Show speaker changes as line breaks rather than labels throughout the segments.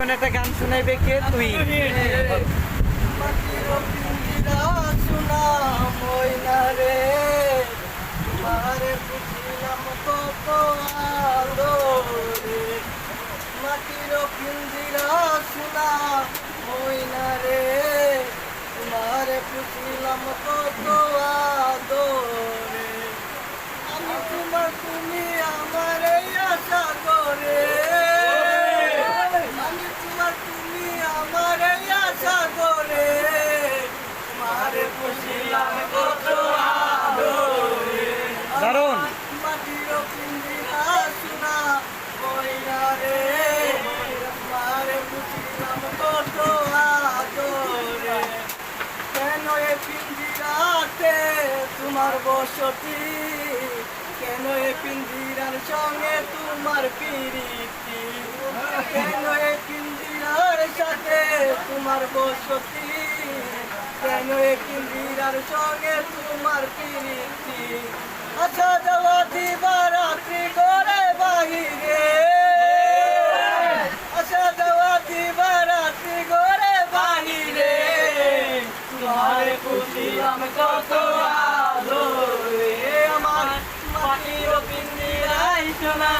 একটা গান শোনাইবে কে তুই?
মাটির পিঞ্জিরা শোনা ময়না রে, তোমারে বুঝিলাম কত আদরে। মাটির পিঞ্জিরা শোনা ময়না রে, তোমারে বুঝিলাম কত আদরে। আমি তোমার, তুমি আমার আশা করে, আমি তোমার, তুমি আমার আশা করে, তোমারে পুষিলাম কত আদরে।
দারুণ।
মাটির পিঞ্জিরা শোনা ময়না রে, তোমারে পুষিলাম কত আদরে। কেন এ পিঞ্জিরাতে তোমার বসতি, কেন এ পিঞ্জিরার সঙ্গে তোমার প্রীতি, কেন এ পিঞ্জিরার সাথে তোমার বসতি, কেন এ পিঞ্জিরার সঙ্গে তোমার প্রীতি। আচ্ছা যাওয়া দিবা রাত্রি করে বাহিরে, আচ্ছা যাওয়া দিবা রাত্রি করে বাহিরে, তোমারে পুষিলাম কত আদরে। আমার মাটির পিঞ্জিরাই সোনা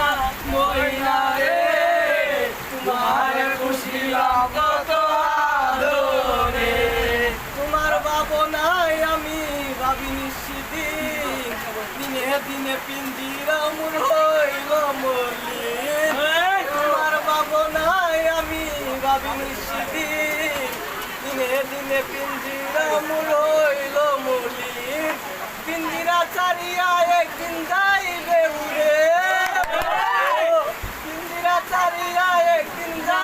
ময়না রে, তোমারে পুষিলাম কত আদরে। তোমার ভাবনায় আমি ভাবি নিশ্চিদিন, দিনে দিনে পিঞ্জিরা মূল হইল মলিন। তোমার ভাবনায় আমি ভাবি নিশ্চিদিন, দিনে দিনে পিঞ্জিরা মূল হইল মলিন। পিঞ্জিরা ছাড়িয়া একদিন